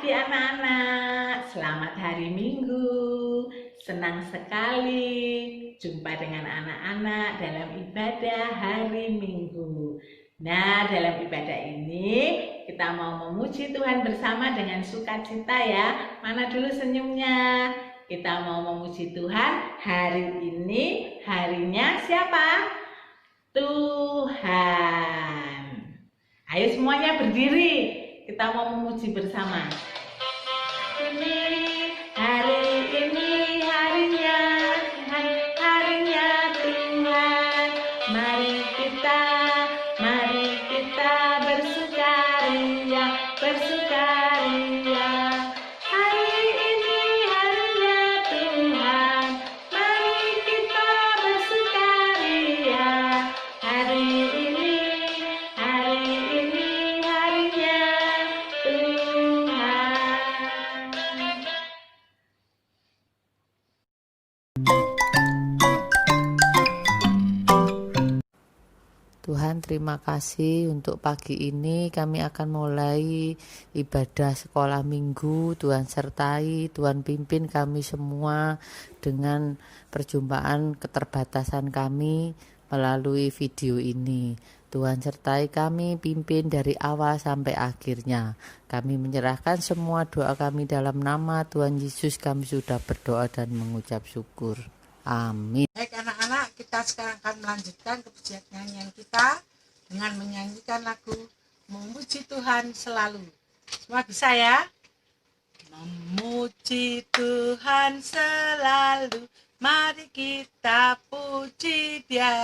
pagi anak-anak, selamat hari Minggu. Senang sekali jumpa dengan anak-anak dalam ibadah hari Minggu. Nah, dalam ibadah ini kita mau memuji Tuhan bersama dengan sukacita ya. Mana dulu senyumnya? Kita mau memuji Tuhan hari ini, harinya siapa? Tuhan. Ayo semuanya berdiri. Kita mau memuji bersama. Hari ini harinya Tuhan. Mari kita bersukaria. Hari ini harinya Tuhan. Mari kita bersukaria. Hari ini harinya Tuhan. Tuhan, terima kasih untuk pagi ini kami akan mulai ibadah sekolah minggu. Tuhan sertai, Tuhan pimpin kami semua dengan perjumpaan keterbatasan kami melalui video ini. Tuhan sertai kami, pimpin dari awal sampai akhirnya. Kami menyerahkan semua doa kami dalam nama Tuhan Yesus. Kami sudah berdoa dan mengucap syukur. Amin. Baik anak-anak, kita sekarang akan melanjutkan kepujian nyanyian kita dengan menyanyikan lagu Memuji Tuhan Selalu. Semua bisa ya? Memuji Tuhan selalu, mari kita puji Dia.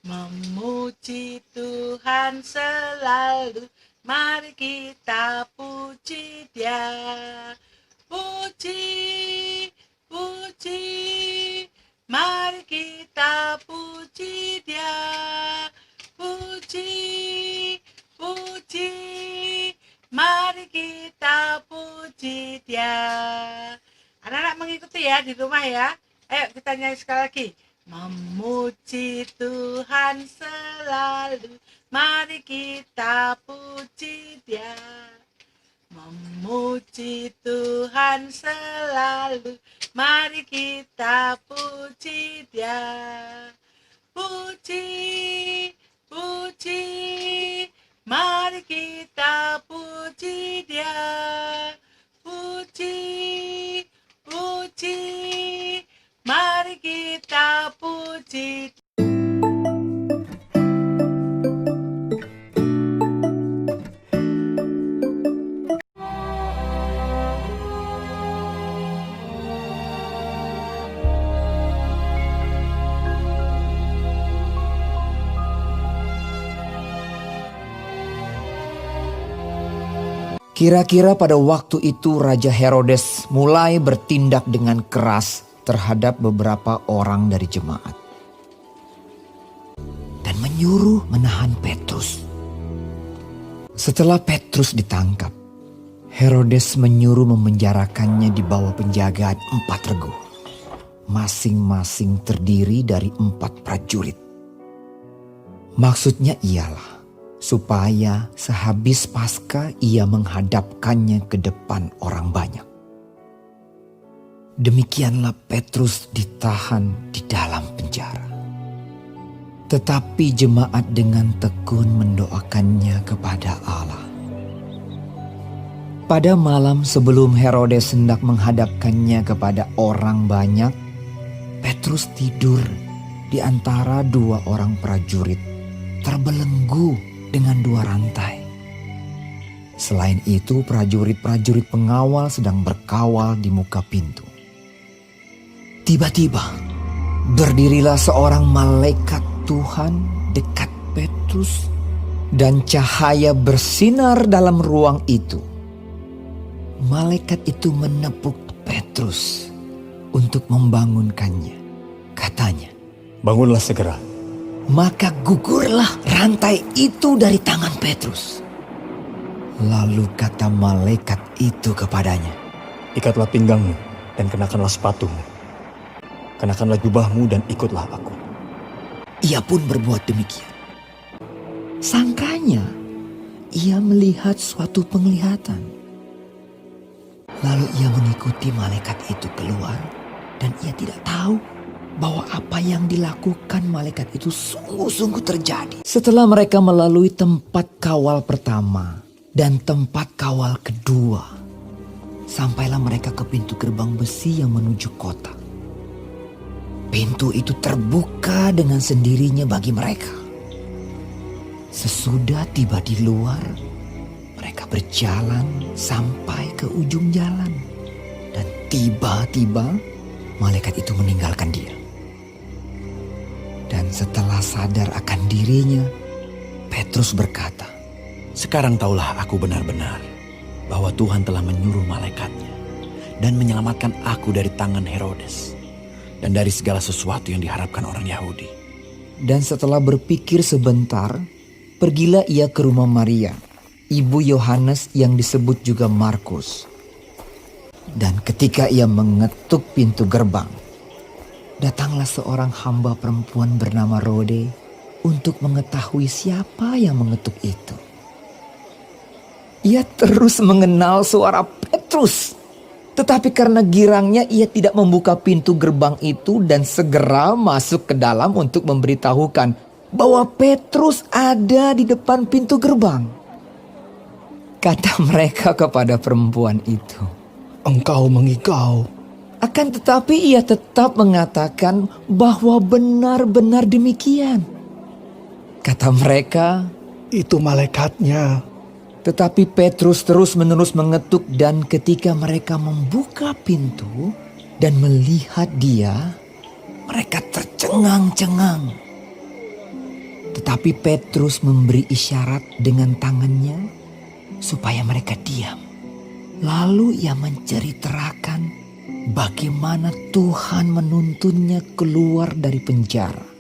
Memuji Tuhan selalu, mari kita puji Dia. Puji, mari kita puji Dia. Puji, mari kita puji Dia. Anak-anak mengikuti ya di rumah ya. Ayo kita nyanyi sekali lagi. Memuji Tuhan selalu, mari kita puji Dia. Memuji Tuhan selalu, mari kita puji Dia. Puji, mari kita puji Dia. Puji, mari kita puji Dia. Kira-kira pada waktu itu Raja Herodes mulai bertindak dengan keras terhadap beberapa orang dari jemaat dan menyuruh menahan Petrus. Setelah Petrus ditangkap, Herodes menyuruh memenjarakannya di bawah penjagaan 4 regu, masing-masing terdiri dari 4 prajurit. Maksudnya ialah supaya sehabis Paskah ia menghadapkannya ke depan orang banyak. Demikianlah Petrus ditahan di dalam penjara. Tetapi jemaat dengan tekun mendoakannya kepada Allah. Pada malam sebelum Herodes hendak menghadapkannya kepada orang banyak, Petrus tidur di antara 2 orang prajurit, terbelenggu dengan 2 rantai. Selain itu, prajurit-prajurit pengawal sedang berkawal di muka pintu. Tiba-tiba, berdirilah seorang malaikat Tuhan dekat Petrus, dan cahaya bersinar dalam ruang itu. Malaikat itu menepuk Petrus untuk membangunkannya. Katanya, "Bangunlah segera." Maka gugurlah rantai itu dari tangan Petrus. Lalu kata malaikat itu kepadanya, "Ikatlah pinggangmu dan kenakanlah sepatumu. Kenakanlah jubahmu dan ikutlah aku." Ia pun berbuat demikian. Sangkanya ia melihat suatu penglihatan. Lalu ia mengikuti malaikat itu keluar dan ia tidak tahu bahwa apa yang dilakukan malaikat itu sungguh-sungguh terjadi. Setelah mereka melalui tempat kawal pertama dan tempat kawal kedua, sampailah mereka ke pintu gerbang besi yang menuju kota. Pintu itu terbuka dengan sendirinya bagi mereka. Sesudah tiba di luar, mereka berjalan sampai ke ujung jalan. Dan tiba-tiba malaikat itu meninggalkan dia. Dan setelah sadar akan dirinya, Petrus berkata, Sekarang taulah aku benar-benar bahwa Tuhan telah menyuruh malaikatnya dan menyelamatkan aku dari tangan Herodes dan dari segala sesuatu yang diharapkan orang Yahudi. Dan setelah berpikir sebentar, pergilah ia ke rumah Maria, ibu Yohanes yang disebut juga Markus. Dan ketika ia mengetuk pintu gerbang, datanglah seorang hamba perempuan bernama Rode untuk mengetahui siapa yang mengetuk itu. Ia terus mengenal suara Petrus, tetapi karena girangnya ia tidak membuka pintu gerbang itu dan segera masuk ke dalam untuk memberitahukan bahwa Petrus ada di depan pintu gerbang. Kata mereka kepada perempuan itu, Engkau mengigau. akan tetapi ia tetap mengatakan bahwa benar-benar demikian. Kata mereka, Itu malaikatnya. tetapi Petrus terus-menerus mengetuk dan ketika mereka membuka pintu dan melihat dia, mereka tercengang-cengang. Tetapi Petrus memberi isyarat dengan tangannya supaya mereka diam. Lalu ia menceritakan bagaimana Tuhan menuntunnya keluar dari penjara.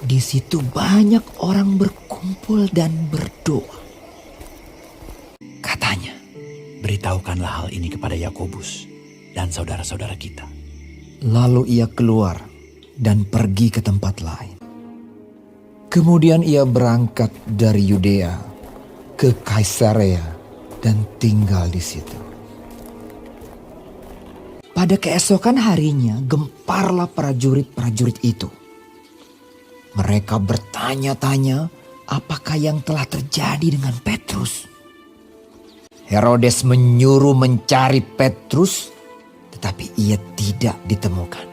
Di situ banyak orang berkumpul dan berdoa. Katanya, Beritahukanlah hal ini kepada Yakobus dan saudara-saudara kita. lalu ia keluar dan pergi ke tempat lain. Kemudian ia berangkat dari Yudea ke Kaisarea dan tinggal di situ. Pada keesokan harinya gemparlah prajurit-prajurit itu. Mereka bertanya-tanya apakah yang telah terjadi dengan Petrus. Herodes menyuruh mencari Petrus, tetapi ia tidak ditemukan.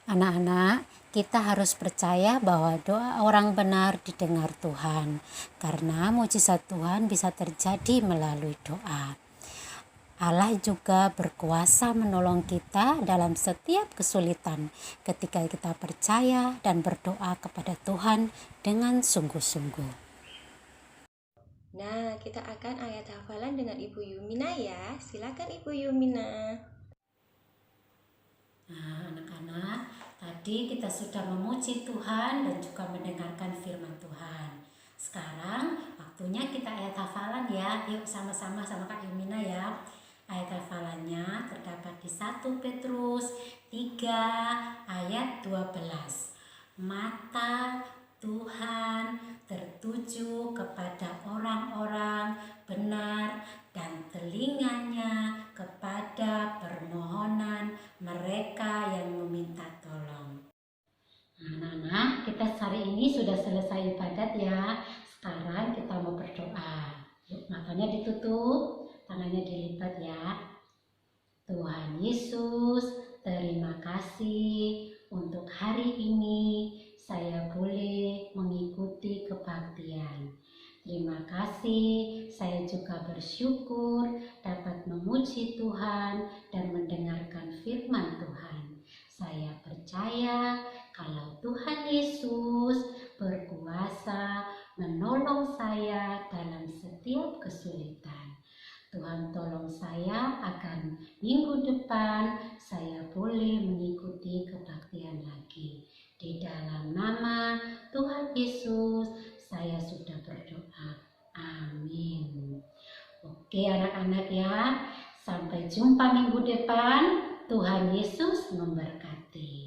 Anak-anak, kita harus percaya bahwa doa orang benar didengar Tuhan, karena mujizat Tuhan bisa terjadi melalui doa. Allah juga berkuasa menolong kita dalam setiap kesulitan ketika kita percaya dan berdoa kepada Tuhan dengan sungguh-sungguh. Nah, kita akan ayat hafalan dengan Ibu Yumina ya. Silakan Ibu Yumina. Nah, anak-anak, tadi kita sudah memuji Tuhan dan juga mendengarkan firman Tuhan. Sekarang waktunya kita ayat hafalan ya. Yuk sama-sama sama Kak Yumina ya. Ayat hafalannya terdapat di 1 Petrus 3 ayat 12. Mata Tuhan tertuju kepada orang-orang benar dan telinganya kepada permohonan mereka yang meminta tolong. Anak-anak, kita hari ini sudah selesai ibadat ya. Sekarang kita mau berdoa. Yuk, matanya ditutup, tangannya dilipat ya. Tuhan Yesus, terima kasih untuk hari ini saya boleh mengikuti kebaktian. Terima kasih, saya juga bersyukur dapat memuji Tuhan dan mendengarkan firman Tuhan. Saya percaya kalau Tuhan Yesus berkuasa menolong saya dalam setiap kesulitan. Tuhan tolong saya agar minggu depan saya boleh mengikuti kebaktian lagi. Di dalam nama Tuhan Yesus saya sudah berdoa. Amin. Oke anak-anak ya, sampai jumpa minggu depan. Tuhan Yesus memberkati.